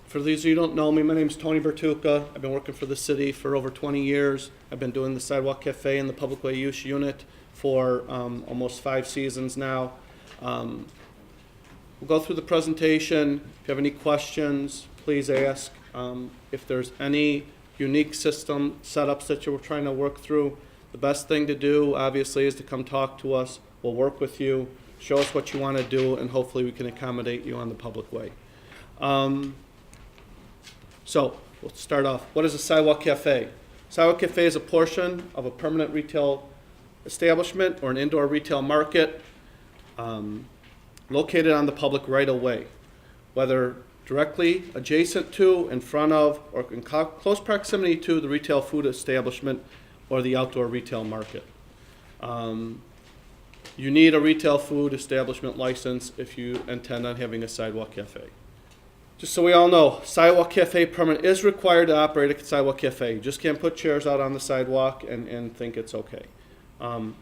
For those of you who don't know me, my name is Tony Bertuca. I've been working for the city for over 20 years. I've been doing the Sidewalk Cafe and the Public Way Use Unit for almost 5 seasons now. We'll go through the presentation. If you have any questions, please ask. If there's any unique system setups that you're trying to work through, the best thing to do, obviously, is to come talk to us. We'll work with you, show us what you want to do, and hopefully we can accommodate you on the public way. So we'll start off. What is a Sidewalk Cafe? Sidewalk Cafe is a portion of a permanent retail establishment or an indoor retail market located on the public right-of-way, whether directly adjacent to, in front of, or in close proximity to the retail food establishment or the outdoor retail market. You need a retail food establishment license if you intend on having a Sidewalk Cafe. Just so we all know, Sidewalk Cafe permit is required to operate a Sidewalk Cafe. You just can't put chairs out on the sidewalk and think it's okay. All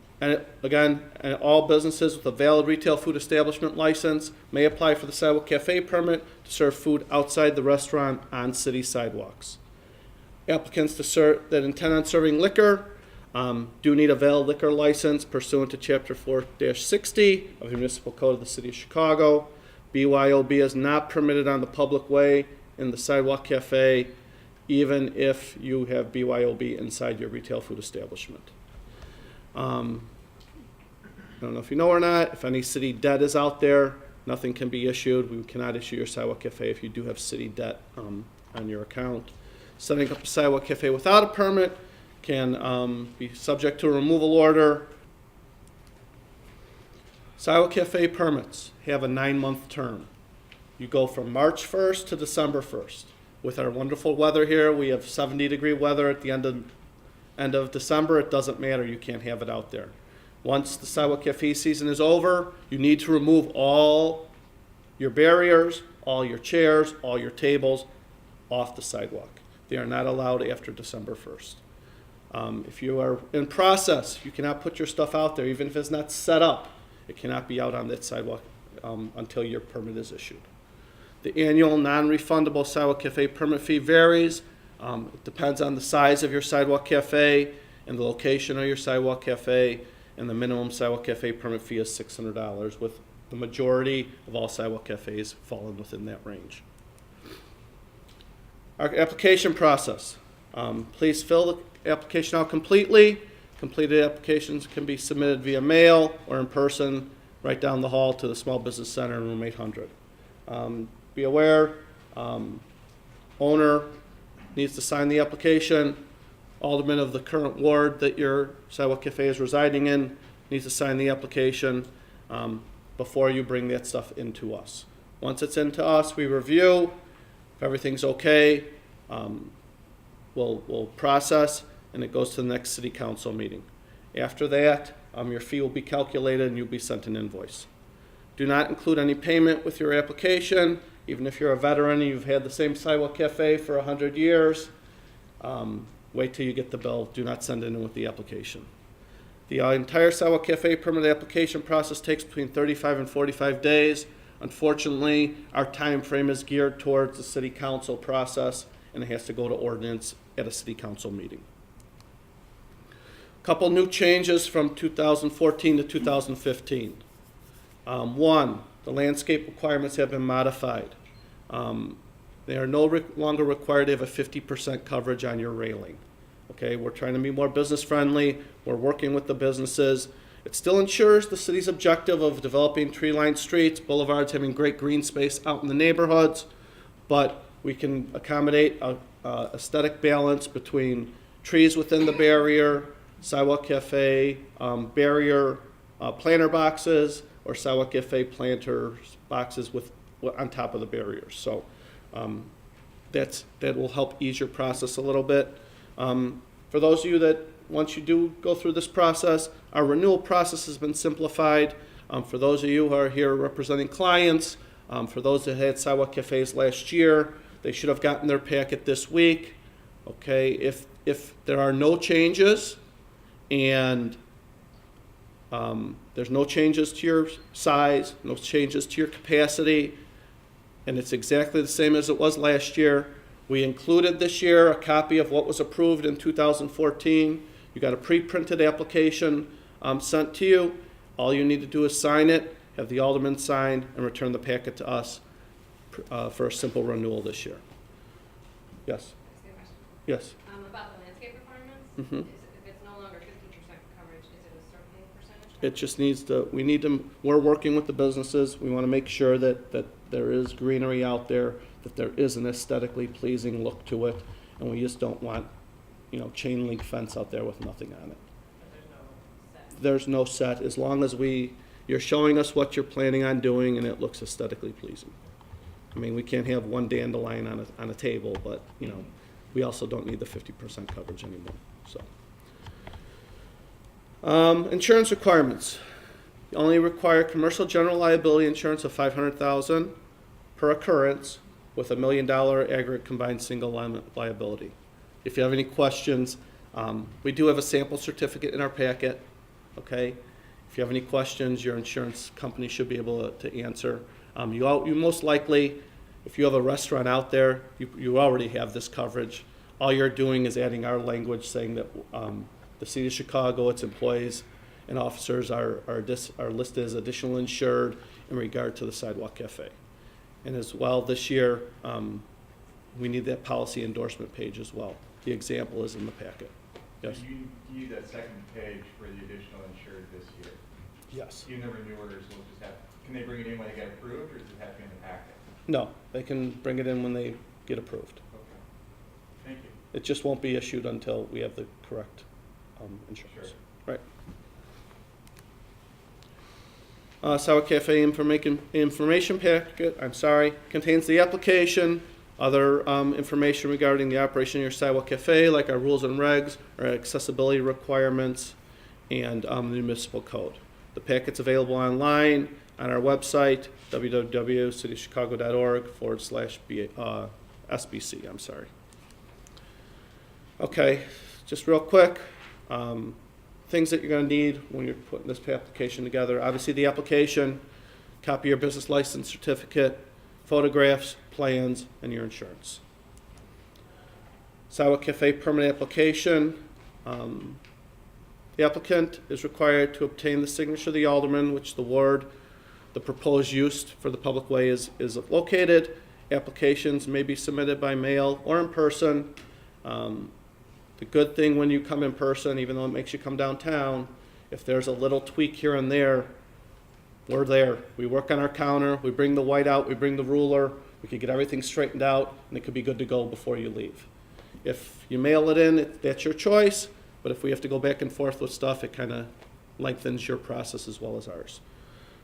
businesses with a valid retail food establishment license may apply for the Sidewalk Cafe permit to serve food outside the restaurant on city sidewalks. Applicants that intend on serving liquor do need a valid liquor license pursuant to Chapter 4-60 of the Municipal Code of the City of Chicago. BYOB is not permitted on the public way in the Sidewalk Cafe, even if you have BYOB inside your retail food establishment. I don't know if you know or not, if any city debt is out there, nothing can be issued. We cannot issue your Sidewalk Cafe if you do have city debt on your account. Setting up a Sidewalk Cafe without a permit can be subject to a removal order. Sidewalk Cafe permits have a 9-month term. You go from March 1st to December 1st. With our wonderful weather here, we have 70-degree weather at the end of December. It doesn't matter, you can't have it out there. Once the Sidewalk Cafe season is over, you need to remove all your barriers, all your chairs, all your tables off the sidewalk. They are not allowed after December 1st. If you are in process, you cannot put your stuff out there, even if it's not set up. It cannot be out on that sidewalk until your permit is issued. The annual non-refundable Sidewalk Cafe permit fee varies. It depends on the size of your Sidewalk Cafe and the location of your Sidewalk Cafe, and the minimum Sidewalk Cafe permit fee is $600, with the majority of all Sidewalk Cafes falling within that range. Our application process. Please fill the application out completely. Completed applications can be submitted via mail or in person right down the hall to the Small Business Center in room 800. Be aware, owner needs to sign the application. Alderman of the current ward that your Sidewalk Cafe is residing in needs to sign the application before you bring that stuff into us. Once it's into us, we review. If everything's okay, we'll process, and it goes to the next city council meeting. After that, your fee will be calculated and you'll be sent an invoice. Do not include any payment with your application, even if you're a veteran and you've had the same Sidewalk Cafe for 100 years. Wait till you get the bill. Do not send it in with the application. The entire Sidewalk Cafe permit application process takes between 35 and 45 days. Unfortunately, our time frame is geared towards the city council process, and it has to go to ordinance at a city council meeting. Couple new changes from 2014 to 2015. One, the landscape requirements have been modified. They are no longer required to have a 50% coverage on your railing. Okay, we're trying to be more business friendly. We're working with the businesses. It still ensures the city's objective of developing tree-lined streets, boulevards, having great green space out in the neighborhoods, but we can accommodate a aesthetic balance between trees within the barrier, Sidewalk Cafe barrier planter boxes, or Sidewalk Cafe planters boxes on top of the barriers. So that will help ease your process a little bit. For those of you that, once you do go through this process, our renewal process has been simplified. For those of you who are here representing clients, for those that had Sidewalk Cafes last year, they should have gotten their packet this week. Okay, if there are no changes, and there's no changes to your size, no changes to your capacity, and it's exactly the same as it was last year. We included this year a copy of what was approved in 2014. You got a pre-printed application sent to you. All you need to do is sign it, have the alderman sign, and return the packet to us for a simple renewal this year. Yes? Yes. About the landscape requirements, Mm-hmm. if it's no longer 50% coverage, is it a certain percentage? It just needs to, we're working with the businesses. We want to make sure that there is greenery out there, that there is an aesthetically pleasing look to it, and we just don't want, chain link fence out there with nothing on it. But There's no set, as long as you're showing us what you're planning on doing and it looks aesthetically pleasing. I mean, we can't have one dandelion on a table, but, we also don't need the 50% coverage anymore, so. Insurance requirements. You only require commercial general liability insurance of $500,000 per occurrence with $1 million aggregate combined single liability. If you have any questions, we do have a sample certificate in our packet, okay? If you have any questions, your insurance company should be able to answer. You most likely, if you have a restaurant out there, you already have this coverage. All you're doing is adding our language saying that the City of Chicago, its employees and officers are listed as additional insured in regard to the Sidewalk Cafe. And as well, this year, we need that policy endorsement page as well. The example is in the packet. Yes? You use that second page for the additional insured this year. Yes. Even the renewers will just have, can they bring it in when they get approved, or does it have to be in the packet? No, they can bring it in when they get approved. Okay. Thank you. It just won't be issued until we have the correct insurance. Sure. Right. Sidewalk Cafe information packet, contains the application, other information regarding the operation of your Sidewalk Cafe, like our rules and regs, our accessibility requirements, and the municipal code. The packet's available online on our website, www.cityofchicago.org/SBC. Okay, just real quick, things that you're going to need when you're putting this application together. Obviously, the application, copy of your business license certificate, photographs, plans, and your insurance. Sidewalk Cafe Permit Application. The applicant is required to obtain the signature of the alderman, which the ward, the proposed use for the public way is located. Applications may be submitted by mail or in person. The good thing when you come in person, even though it makes you come downtown, if there's a little tweak here and there, we're there. We work on our counter, we bring the white out, we bring the ruler, we can get everything straightened out, and it could be good to go before you leave. If you mail it in, that's your choice, but if we have to go back and forth with stuff, it kind of lengthens your process as well as ours.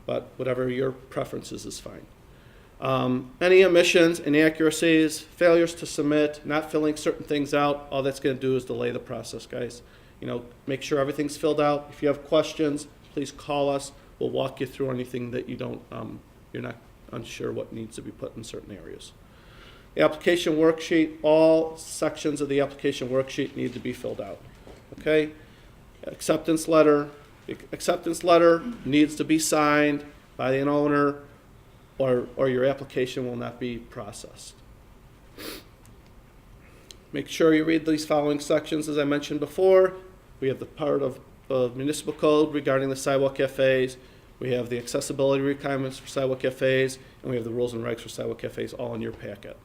But whatever your preferences is fine. Any omissions, inaccuracies, failures to submit, not filling certain things out, all that's going to do is delay the process, guys. Make sure everything's filled out. If you have questions, please call us. We'll walk you through anything that you're not unsure what needs to be put in certain areas. The application worksheet, all sections of the application worksheet need to be filled out. Okay? Acceptance letter. The acceptance letter needs to be signed by an owner, or your application will not be processed. Make sure you read these following sections. As I mentioned before, we have the part of municipal code regarding the sidewalk cafes. We have the accessibility requirements for sidewalk cafes, and we have the rules and regs for sidewalk cafes all in your packet.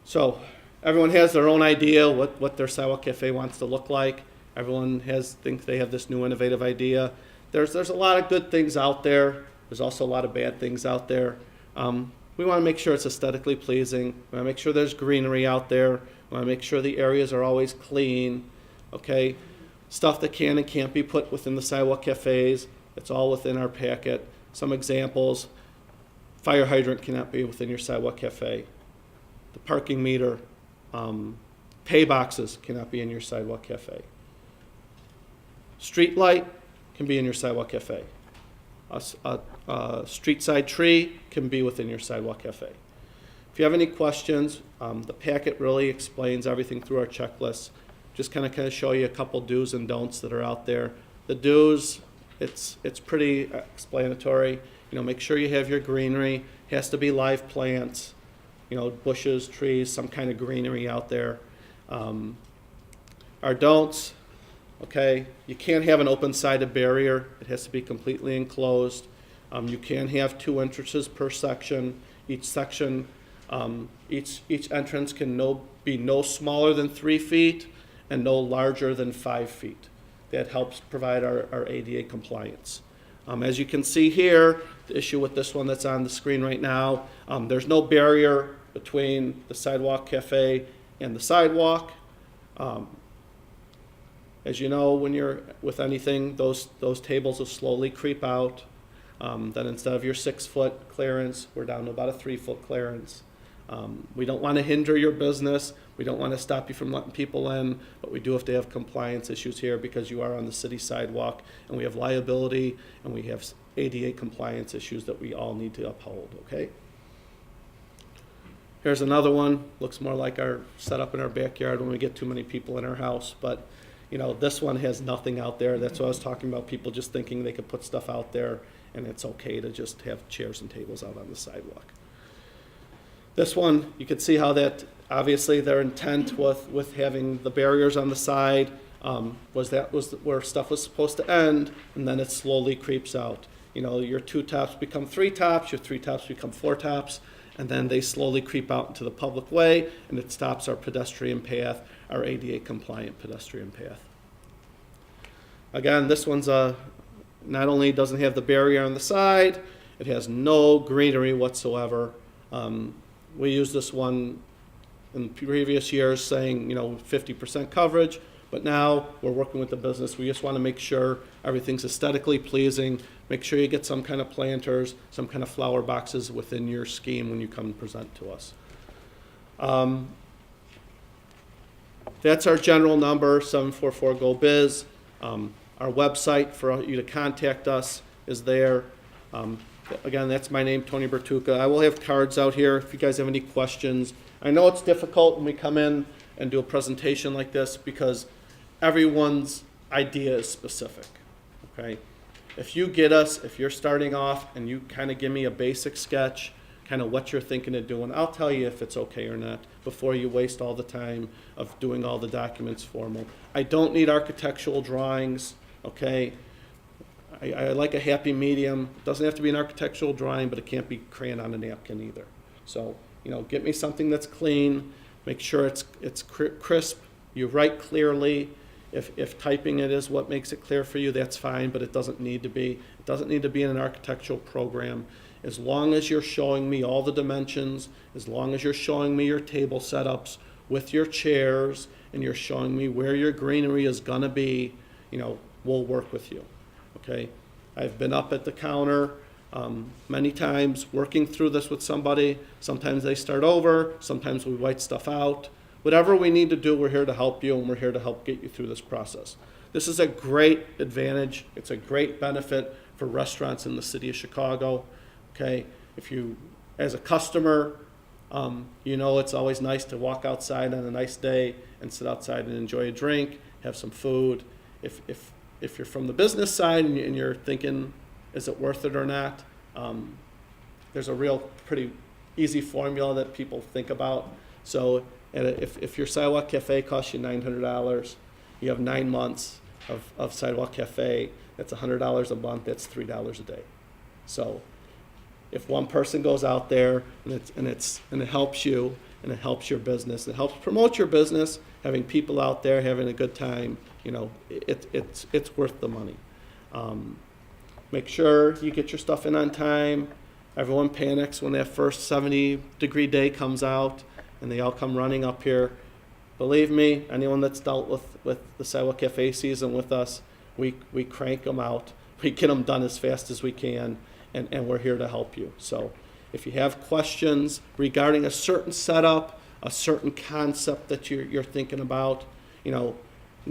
So everyone has their own idea what their sidewalk cafe wants to look like. Everyone thinks they have this new innovative idea. There's a lot of good things out there. There's also a lot of bad things out there. We want to make sure it's aesthetically pleasing. We want to make sure there's greenery out there. We want to make sure the areas are always clean. Okay, stuff that can and can't be put within the sidewalk cafes. It's all within our packet. Some examples: fire hydrant cannot be within your sidewalk cafe. The parking meter, pay boxes cannot be in your sidewalk cafe. Street light can be in your sidewalk cafe. A street side tree can be within your sidewalk cafe. If you have any questions, the packet really explains everything through our checklist. Just kind of show you a couple do's and don'ts that are out there. The do's, it's pretty explanatory. Make sure you have your greenery, Has to be live plants, bushes, trees, some kind of greenery out there. Our don'ts, okay, you can't have an open-sided barrier. It has to be completely enclosed. You can have 2 entrances per section. Each section, each entrance can be no smaller than 3 feet and no larger than 5 feet. That helps provide our ADA compliance. As you can see here, the issue with this one that's on the screen right now, there's no barrier between the Sidewalk Cafe and the sidewalk. As you know, when you're with anything, those tables will slowly creep out. Then instead of your 6-foot clearance, we're down to about a 3-foot clearance. We don't want to hinder your business. We don't want to stop you from letting people in, but we do have to have compliance issues here because you are on the city sidewalk, and we have liability, and we have ADA compliance issues that we all need to uphold, okay? Here's another one. Looks more like our setup in our backyard when we get too many people in our house, but this one has nothing out there. That's what I was talking about, people just thinking they could put stuff out there, and it's okay to just have chairs and tables out on the sidewalk. This one, you can see how that, obviously their intent with having the barriers on the side was where stuff was supposed to end, and then it slowly creeps out. Your 2 tops become 3 tops, your 3 tops become 4 tops, and then they slowly creep out into the public way, and it stops our pedestrian path, our ADA compliant pedestrian path. Again, this one's not only doesn't have the barrier on the side, it has no greenery whatsoever. We used this one in previous years saying, 50% coverage, but now we're working with the business. We just want to make sure everything's aesthetically pleasing. Make sure you get some kind of planters, some kind of flower boxes within your scheme when you come and present to us. That's our general number, 744-GO-BIZ. Our website for you to contact us is there. Again, that's my name, Tony Bertuca. I will have cards out here if you guys have any questions. I know it's difficult when we come in and do a presentation like this because everyone's idea is specific, okay? If you're starting off and you kind of give me a basic sketch, kind of what you're thinking of doing, I'll tell you if it's okay or not before you waste all the time of doing all the documents formal. I don't need architectural drawings, okay? I like a happy medium. It doesn't have to be an architectural drawing, but it can't be crayon on a napkin either. So, get me something that's clean. Make sure it's crisp. You write clearly. If typing it is what makes it clear for you, that's fine, but it doesn't need to be. It doesn't need to be in an architectural program. As long as you're showing me all the dimensions, as long as you're showing me your table setups with your chairs, and you're showing me where your greenery is gonna be, we'll work with you. Okay, I've been up at the counter many times working through this with somebody. Sometimes they start over, sometimes we white stuff out. Whatever we need to do, we're here to help you, and we're here to help get you through this process. This is a great advantage. It's a great benefit for restaurants in the city of Chicago. Okay, if you, as a customer, it's always nice to walk outside on a nice day and sit outside and enjoy a drink, have some food. If you're from the business side and you're thinking, is it worth it or not? There's a real pretty easy formula that people think about. So if your Sidewalk Cafe costs you $900, you have 9 months of Sidewalk Cafe, that's $100 a month, that's $3 a day. So if one person goes out there and it helps you, and it helps your business, it helps promote your business, having people out there having a good time, it's worth the money. Make sure you get your stuff in on time. Everyone panics when that first 70-degree day comes out and they all come running up here. Believe me, anyone that's dealt with the Sidewalk Cafe season with us, we crank them out. We get them done as fast as we can, and we're here to help you. So if you have questions regarding a certain setup, a certain concept that you're thinking about,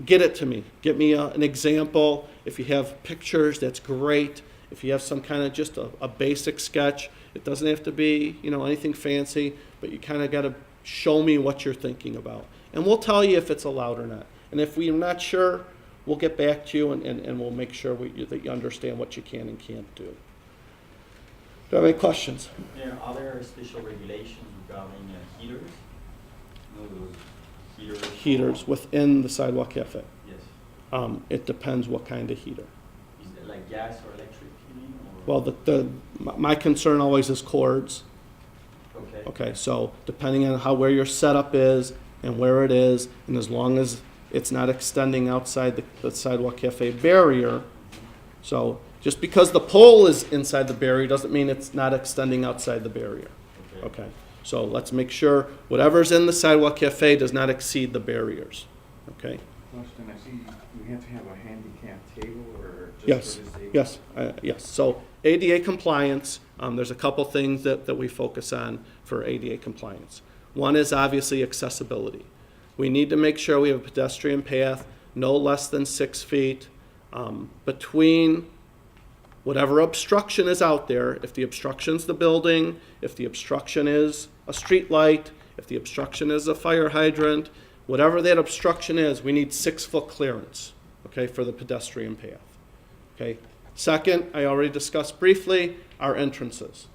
get it to me. Get me an example. If you have pictures, that's great. If you have some kind of just a basic sketch, it doesn't have to be anything fancy, but you kind of got to show me what you're thinking about. And we'll tell you if it's allowed or not. And if we're not sure, we'll get back to you and we'll make sure that you understand what you can and can't do. Do you have any questions? Yeah, are there special regulations regarding heaters? You know, those heaters? Heaters within the Sidewalk Cafe. Yes. It depends what kind of heater. Is it like gas or electric heating? Well, my concern always is cords. Okay. Okay, so depending on where your setup is and where it is, and as long as it's not extending outside the Sidewalk Cafe barrier, so just because the pole is inside the barrier doesn't mean it's not extending outside the barrier. Okay, so let's make sure whatever's in the Sidewalk Cafe does not exceed the barriers. Okay? Question, I see you have to have a handicap table or just Yes, for this table? yes. So ADA compliance, there's a couple things that we focus on for ADA compliance. One is obviously accessibility. We need to make sure we have a pedestrian path no less than 6 feet between whatever obstruction is out there. If the obstruction's the building, if the obstruction is a street light, if the obstruction is a fire hydrant, whatever that obstruction is, we need 6 foot clearance, okay, for the pedestrian path. Okay. Second, I already discussed briefly, our entrances.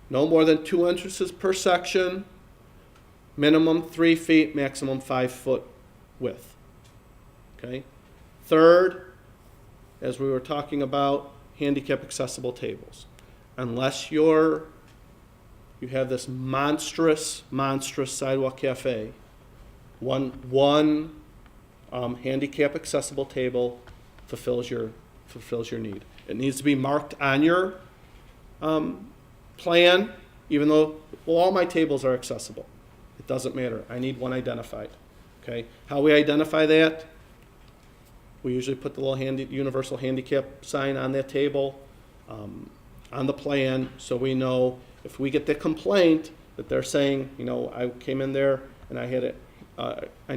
No more than 2 entrances per section, minimum 3 feet, maximum 5 foot width. Okay. Third, as we were talking about, handicap accessible tables. Unless you have this monstrous Sidewalk Cafe, one handicap accessible table fulfills your need. It needs to be marked on your plan, even though all my tables are accessible. It doesn't matter. I need one identified. Okay. How we identify that? We usually put the little universal handicap sign on that table, on the plan, so we know if we get the complaint that they're saying, I came in there and I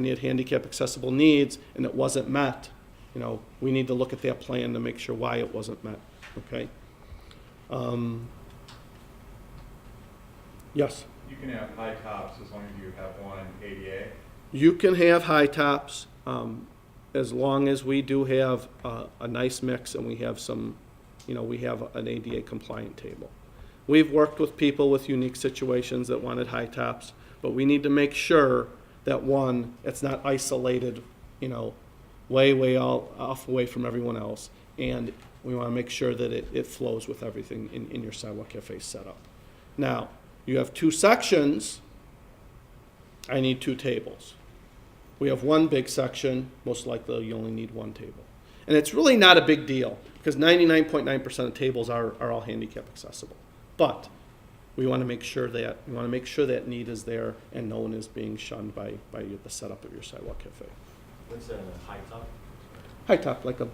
needed handicap accessible needs and it wasn't met. We need to look at that plan to make sure why it wasn't met. Okay. Yes. You can have high tops as long as you have one ADA. You can have high tops. As long as we do have a nice mix and we have we have an ADA compliant table. We've worked with people with unique situations that wanted high tops, but we need to make sure that one, it's not isolated, way off away from everyone else. And we want to make sure that it flows with everything in your Sidewalk Cafe setup. Now, you have 2 sections, I need 2 tables. We have 1 big section, most likely you only need 1 table. And it's really not a big deal because 99.9% of tables are all handicap accessible. But we want to make sure that need is there and no one is being shunned by the setup of your Sidewalk Cafe. What's a high top? High top, like a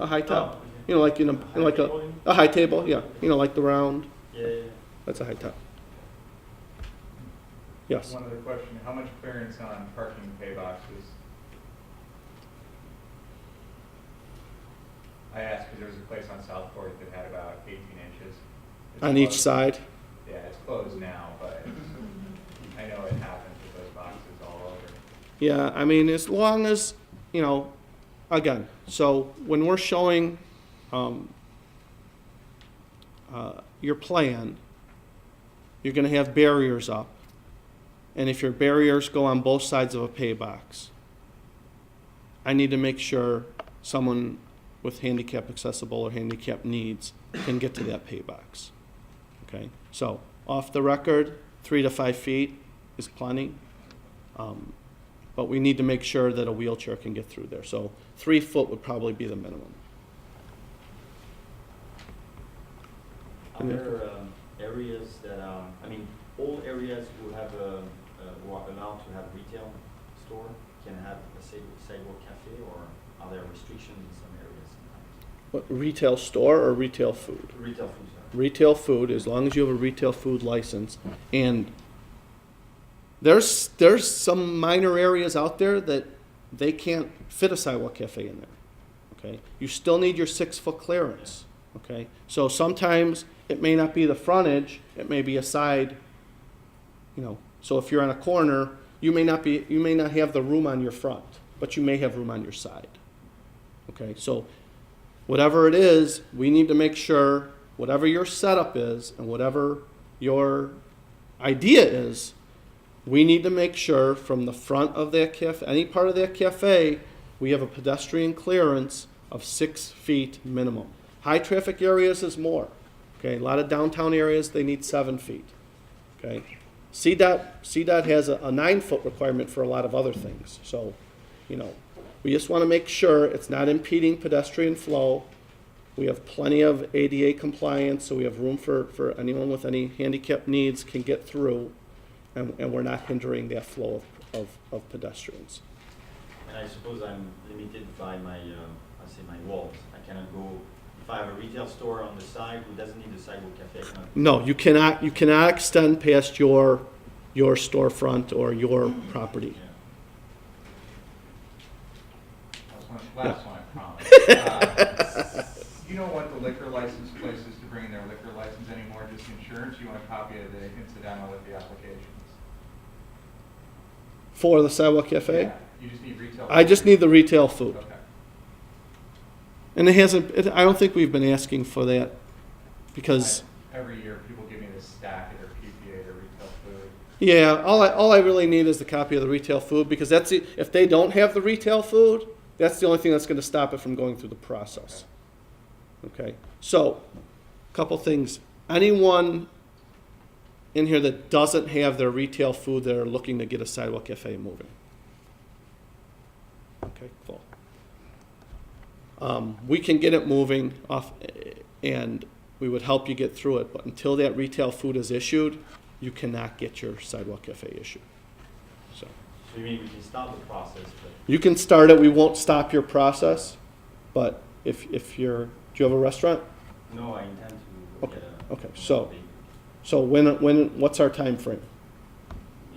high top. Oh, Like like a high table, yeah. Like the round. Yeah. That's a high top. Yes. One other question, how much clearance on parking pay boxes? I asked because there was a place on Southport that had about 18 inches. It's On each closed. side. Yeah, it's closed now, but I know it happens with those boxes all over. Yeah, as long as, again, so when we're showing your plan, you're going to have barriers up. And if your barriers go on both sides of a pay box, I need to make sure someone with handicap accessible or handicap needs can get to that pay box. Okay, so off the record, 3 to 5 feet is plenty. But we need to make sure that a wheelchair can get through there. So 3 foot would probably be the minimum. Are there areas that all areas who who are allowed to have retail store can have a sidewalk cafe, or are there restrictions in some areas sometimes? What, retail store or retail food? Retail food, sorry. Retail food, as long as you have a retail food license. And there's some minor areas out there that they can't fit a Sidewalk Cafe in there. Okay, you still need your 6 foot clearance. Okay, so sometimes it may not be the frontage, it may be a side. So if you're on a corner, you may not have the room on your front, but you may have room on your side. Okay, so whatever it is, we need to make sure whatever your setup is and whatever your idea is, we need to make sure from the front of that cafe, any part of that cafe, we have a pedestrian clearance of 6 feet minimum. High traffic areas is more. Okay, a lot of downtown areas, they need 7 feet. Okay, CDOT has a 9-foot requirement for a lot of other things. So, you know, we just want to make sure it's not impeding pedestrian flow. We have plenty of ADA compliance, so we have room for anyone with any handicap needs can get through, and we're not hindering that flow of pedestrians. And I suppose I'm limited by my, I say my walls. I cannot go, if I have a retail store on the side who doesn't need the sidewalk cafe, I cannot. No, you cannot extend past your storefront or your property. Last one, I promise. You don't want the liquor license places to bring in their liquor license anymore, just insurance? You want a copy of the incidental with the applications? For the Sidewalk Cafe? Yeah, you just need retail. I just need the retail food. Okay. And I don't think we've been asking for that because, Every year, people give me this stack of their PPA, their retail food. yeah, all I really need is the copy of the retail food because if they don't have the retail food, that's the only thing that's going to stop it from going through the process. Okay, so a couple things. Anyone in here that doesn't have their retail food, they're looking to get a Sidewalk Cafe moving. Okay, cool. We can get it moving off, and we would help you get through it. But until that retail food is issued, you cannot get your Sidewalk Cafe issued. So So you mean we can start the process, but you can start it. We won't stop your process, but if you're, do you have a restaurant? no, I intend to Okay, get a. okay, so what's our time frame?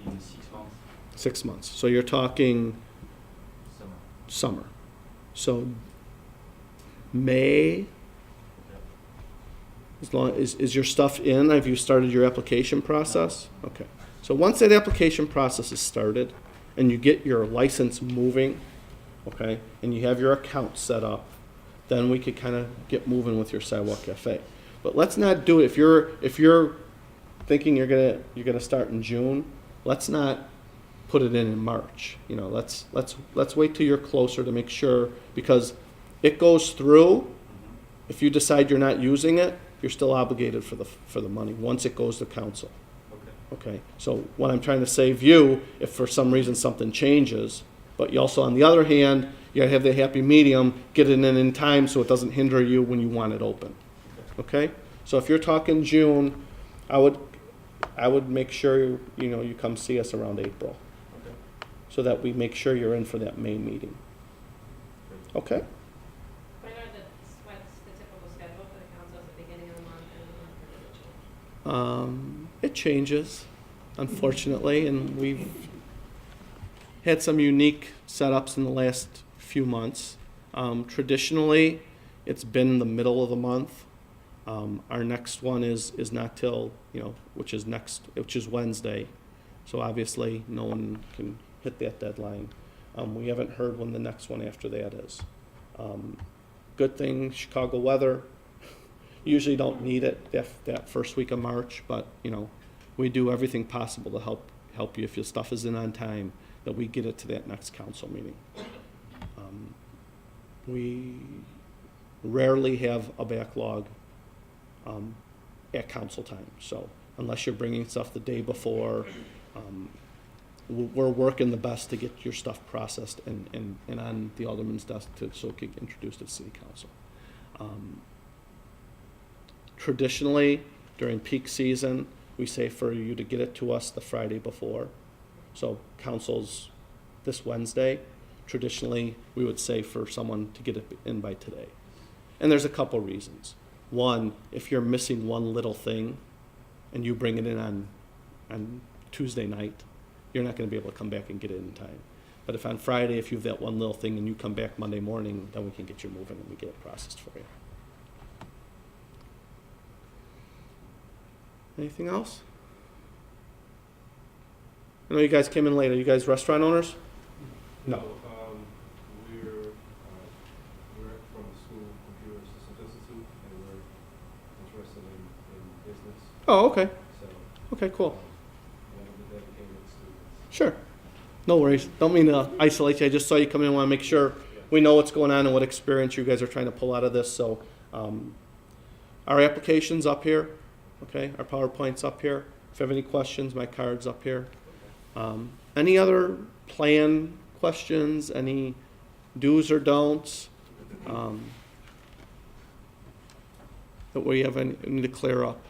In 6 months, 6 months. So you're talking summer. summer. So May, Yep. as long is your stuff in? Have you started your application process? Okay. So once that application process is started and you get your license moving, okay, and you have your account set up, then we could kind of get moving with your Sidewalk Cafe. But let's not do it if you're thinking you're gonna start in June. Let's not put it in March. You know, let's wait till you're closer to make sure, because it goes through. If you decide you're not using it, you're still obligated for the money once it goes to council. Okay. Okay, so what I'm trying to save you, if for some reason something changes, but you also, on the other hand, you gotta have the happy medium, get it in time so it doesn't hinder you when you want it open. Okay, so if you're talking June, I would make sure you come see us around April, Okay. so that we make sure you're in for that May meeting. Okay. What are what's the typical schedule for the council at the beginning of the month and the month, or does it change? It changes, unfortunately, and we've had some unique setups in the last few months. Traditionally, it's been the middle of the month. Our next one is not till, which is Wednesday. So obviously, no one can hit that deadline. We haven't heard when the next one after that is. Good thing, Chicago weather. Usually don't need it that first week of March, but we do everything possible to help you if your stuff is in on time, that we get it to that next council meeting. We rarely have a backlog at council time, so unless you're bringing stuff the day before, we're working the best to get your stuff processed and on the alderman's desk so it can get introduced to the city council. Traditionally, during peak season, we say for you to get it to us the Friday before. So council's this Wednesday. Traditionally, we would say for someone to get it in by today. And there's a couple reasons. One, if you're missing one little thing and you bring it in on Tuesday night, you're not going to be able to come back and get it in time. But if on Friday, if you have that one little thing and you come back Monday morning, then we can get you moving and we get it processed for you. Anything else? I know you guys came in late. Are you guys restaurant owners? No. We're from the school computer system institute, and we're interested Oh, okay, So, okay, cool. one of the dedicated students. Sure. No worries. Don't mean to isolate you. I just saw you come in. Want to make sure we know what's going on and what experience you guys are trying to pull out of this. So, our application's up here. Okay, our PowerPoint's up here. If you have any questions, my card's up here. Any other plan questions? Any do's or don'ts? That we have any need to clear up?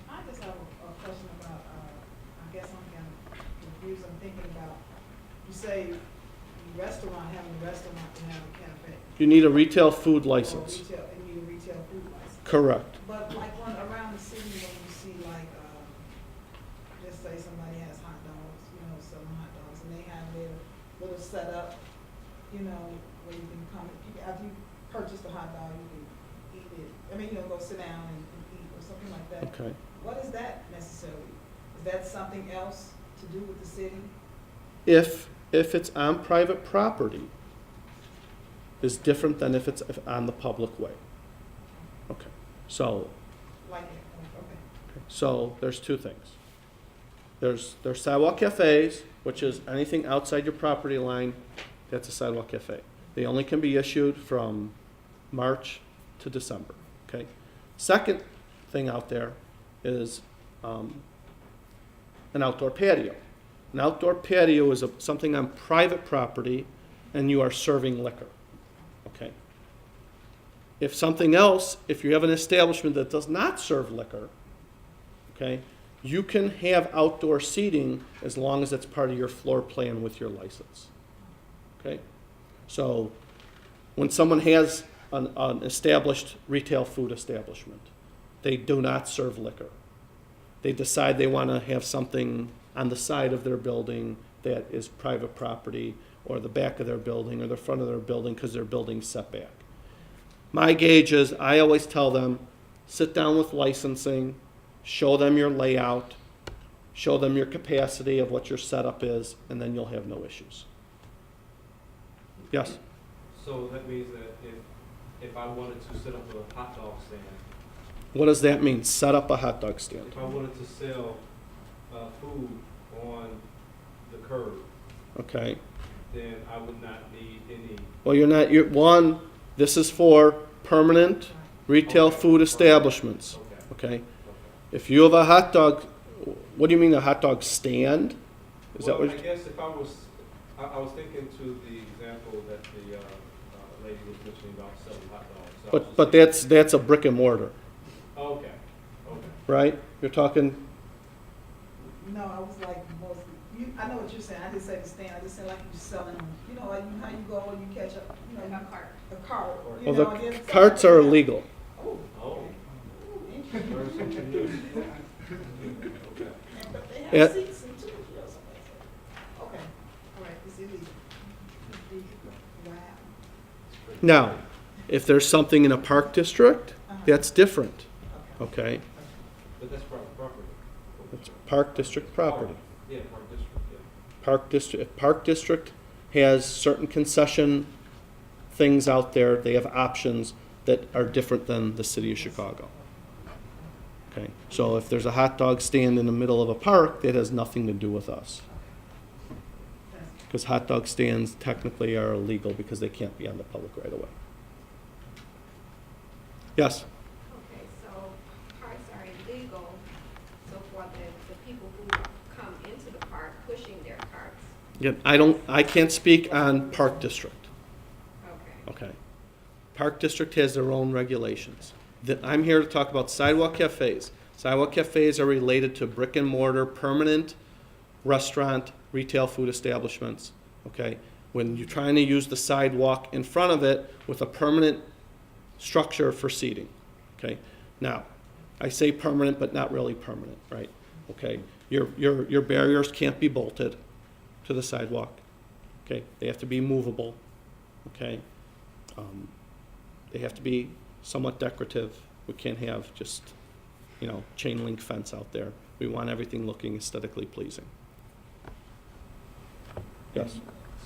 I just have a question about, I guess I'm kind of confused, I'm thinking about, you say restaurant, having a restaurant and have a cafe. You need a retail food Or license. retail, and you need a retail food license. Correct. But like when, around the city, when you see like, just say somebody has hot dogs, selling hot dogs, and they have their little setup, where you can come, after you purchase the hot dog, you can eat it. I mean, go sit down and eat or something like that. Okay. What is that necessarily? Is that something else to do with the city? If it's on private property, is different than if it's on the public way. Okay. So Like, okay. So there's two things. There's sidewalk cafes, which is anything outside your property line, that's a sidewalk cafe. They only can be issued from March to December, okay? Second thing out there is an outdoor patio. An outdoor patio is something on private property and you are serving liquor, okay? If something else, if you have an establishment that does not serve liquor, okay, you can have outdoor seating as long as it's part of your floor plan with your license. Okay? So when someone has an established retail food establishment, they do not serve liquor. They decide they want to have something on the side of their building that is private property, or the back of their building, or the front of their building because their building's set back. My gauge is, I always tell them, sit down with licensing, show them your layout, show them your capacity of what your setup is, and then you'll have no issues. Yes? So that means that if I wanted to set up a hot dog stand, What does that mean, set up a hot dog stand? if I wanted to sell food on the curb, Okay. then I would not need any. Well, this is for permanent retail Okay. food establishments. Okay. Okay? If you have a hot dog, what do you mean a hot dog stand? Is that Well, what? I guess if I was thinking to the example that the lady was mentioning about selling hot dogs. So I was But just that's a brick and mortar, thinking- Okay, okay. right? You're talking, No, I was like mostly, I know what you're saying, I didn't say the stand, I just said like you selling, like how you go and you catch Like a cart. a cart. well, the carts are illegal. Oh. Oh. Ooh, interesting. Learn something new. Okay. But they Yeah. have seats and too, somebody said. Okay, all right, it's illegal. Wow. Now, if there's something in a park district, that's different, Okay. okay? But that's private property. It's park district property. Yeah, park district, yeah. If Park District has certain concession things out there, they have options that are different than the city of Chicago. Okay, so if there's a hot dog stand in the middle of a park, that has nothing to do with us. Because hot dog stands technically are illegal because they can't be on the public right away. Yes? Okay, so carts are illegal, so for the people who come into the park pushing their carts, Yeah, I can't speak on Park District. okay. Okay. Park District has their own regulations. I'm here to talk about sidewalk cafes. Sidewalk cafes are related to brick and mortar, permanent restaurant, retail food establishments, okay? When you're trying to use the sidewalk in front of it with a permanent structure for seating, okay? Now, I say permanent, but not really permanent, right? Okay, your barriers can't be bolted to the sidewalk, okay? They have to be movable, okay? They have to be somewhat decorative. We can't have just, chain link fence out there. We want everything looking aesthetically pleasing. Yes?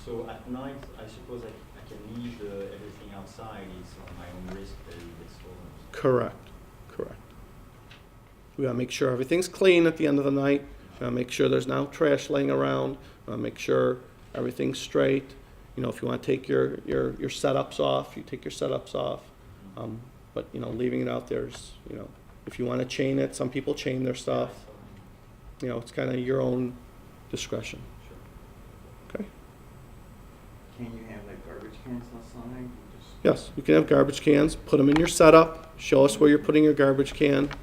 So at night, I suppose I can leave everything outside, it's on my own risk that it gets stolen. Correct, correct. We gotta make sure everything's clean at the end of the night. We gotta make sure there's no trash laying around. We gotta make sure everything's straight. You know, if you wanna take your setups off, you take your setups off. But, you know, leaving it out there is, you know, if you wanna chain it, some people chain their stuff. You know, it's kinda your own discretion. Sure. Okay? Can you have like garbage cans outside? You just Yes, you can have garbage cans, put them in your setup, show us where you're putting your garbage can. dump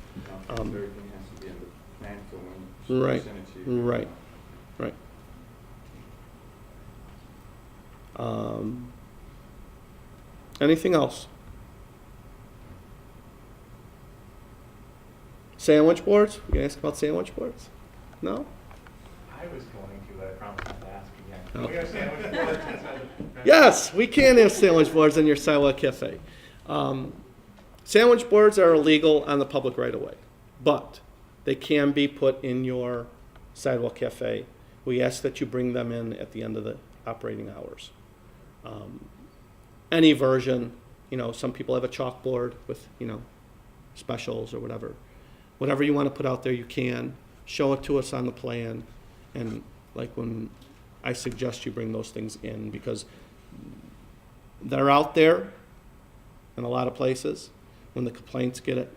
it, everything has to be in the landfill when Right, she send it to you. right, right. Anything else? Sandwich boards? We can ask about sandwich boards? No? I was going to, but I promised not to ask again. Oh. Can we have sandwich boards inside the? Yes, we can have sandwich boards in your Sidewalk Cafe. Sandwich boards are illegal on the public right of way, but they can be put in your Sidewalk Cafe. We ask that you bring them in at the end of the operating hours. Any version, you know, some people have a chalkboard with, you know, specials or whatever. Whatever you want to put out there, you can. Show it to us on the plan. And like when I suggest you bring those things in, because they're out there in a lot of places. When the complaints get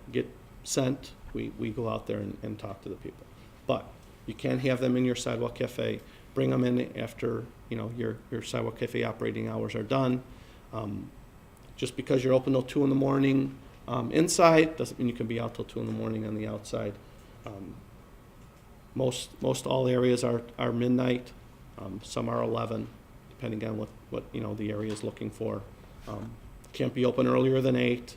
sent, we go out there and talk to the people. But you can have them in your Sidewalk Cafe. Bring them in after, you know, your Sidewalk Cafe operating hours are done. Just because you're open till 2 in the morning inside doesn't mean you can be out till 2 in the morning on the outside. Most all areas are midnight. Some are 11, depending on what you know the area is looking for. Can't be open earlier than 8,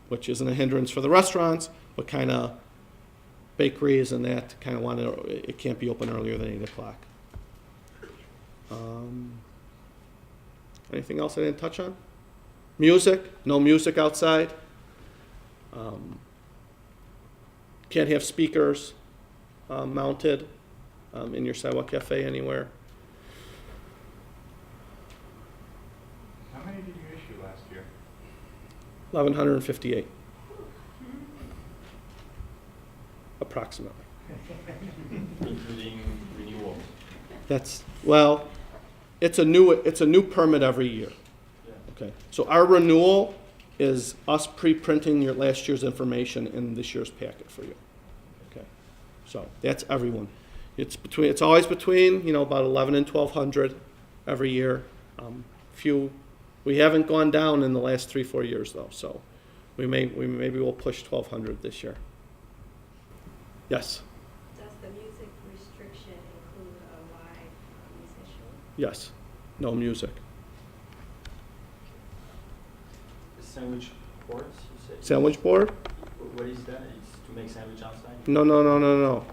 which isn't a hindrance for the restaurants, but kind of bakeries and that kind of want to. It can't be open earlier than 8 o'clock. Anything else I didn't touch on? Music, no music outside. Can't have speakers mounted in your Sidewalk Cafe anywhere. How many did you issue last year? 1,158. Approximately. Including renewals. That's, well, it's a new permit every year. Yeah. Okay, so our renewal is us pre-printing your last year's information in this year's packet for you. Okay, so that's everyone. It's always between, you know, about 11 and 1,200 every year. We haven't gone down in the last 3-4 years though, so maybe we'll push 1,200 this year. Yes, Does the music restriction include a live musician? yes, no music. Sandwich boards, you say? Sandwich board? What is that? It's to make sandwich outside? No.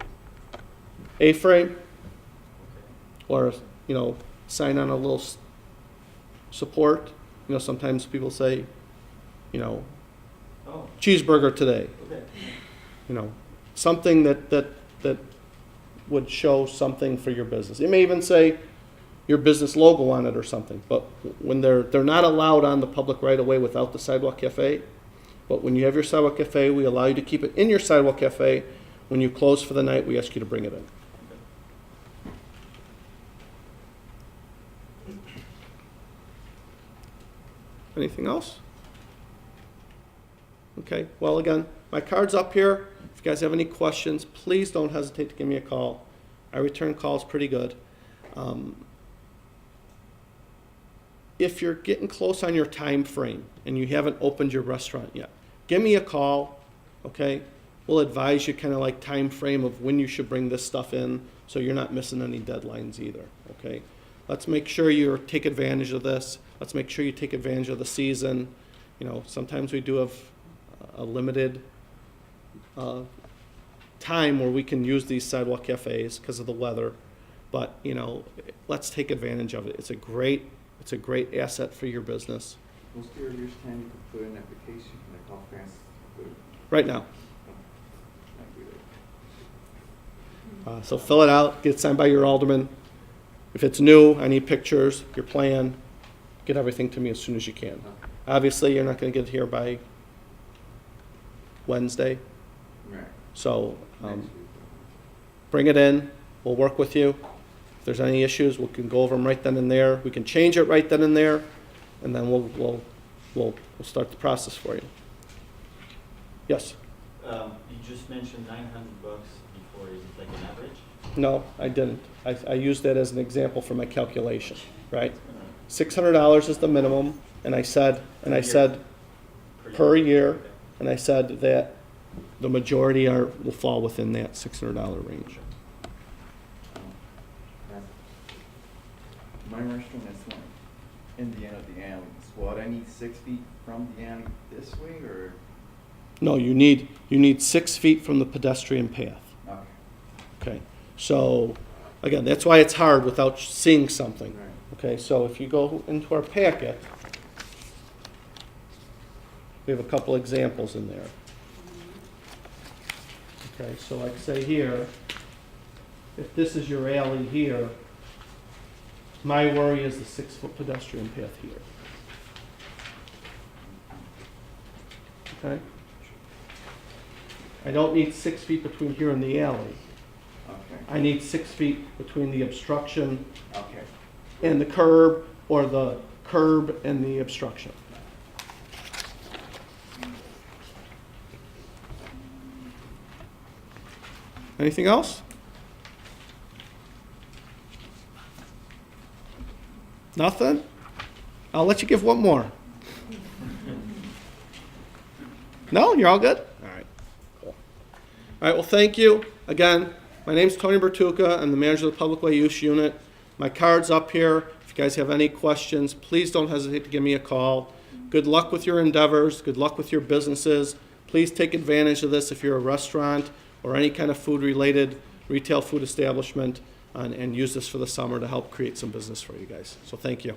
A-frame, Okay. or, you know, sign on a little support. You know, sometimes people say, you know, Oh, cheeseburger today. okay. You know, something that would show something for your business. It may even say your business logo on it or something. But when they're not allowed on the public right of way without the Sidewalk Cafe. But when you have your Sidewalk Cafe, we allow you to keep it in your Sidewalk Cafe. When you close for the night, we ask you to bring it in. Anything else? Okay, well, again, my card's up here. If you guys have any questions, please don't hesitate to give me a call. I return calls pretty good. If you're getting close on your time frame and you haven't opened your restaurant yet, give me a call, okay? We'll advise you kind of like time frame of when you should bring this stuff in so you're not missing any deadlines either, okay? Let's make sure you take advantage of this. Let's make sure you take advantage of the season. You know, sometimes we do have a limited time where we can use these Sidewalk Cafes because of the weather. But, you know, let's take advantage of it. It's a great asset for your business. What's the earliest time you could put in an application, like how fast you could? Right now. Not good. So fill it out, get it signed by your alderman. If it's new, I need pictures, your plan, get everything to me as soon as you can. Obviously, you're not gonna get it here by Wednesday, Right. so, Next week. bring it in, we'll work with you. If there's any issues, we can go over them right then and there. We can change it right then and there, and then we'll start the process for you. Yes? You just mentioned $900 before, is it like an average? No, I didn't. I used that as an example for my calculation, right? $600 is the minimum, and I said per year, Okay. and I said that the majority will fall within that $600 range. My restaurant is like in the end of the alley. So what, I need 6 feet from the alley this way, or? No, you need 6 feet from the pedestrian path. Okay. Okay, so, again, that's why it's hard without seeing something. Right. Okay, so if you go into our packet, we have a couple examples in there. Okay, so like say here, if this is your alley here, my worry is the 6-foot pedestrian path here. Okay? I don't need 6 feet between here and the alley. Okay. I need 6 feet between the obstruction Okay. and the curb, or the curb and the obstruction. Anything else? Nothing? I'll let you give one more. No, you're all good? All right. Cool. All right, well, thank you. Again, my name's Tony Bertuca. I'm the manager of the Public Way Use Unit. My card's up here. If you guys have any questions, please don't hesitate to give me a call. Good luck with your endeavors. Good luck with your businesses. Please take advantage of this if you're a restaurant or any kind of food-related retail food establishment, and use this for the summer to help create some business for you guys. So thank you.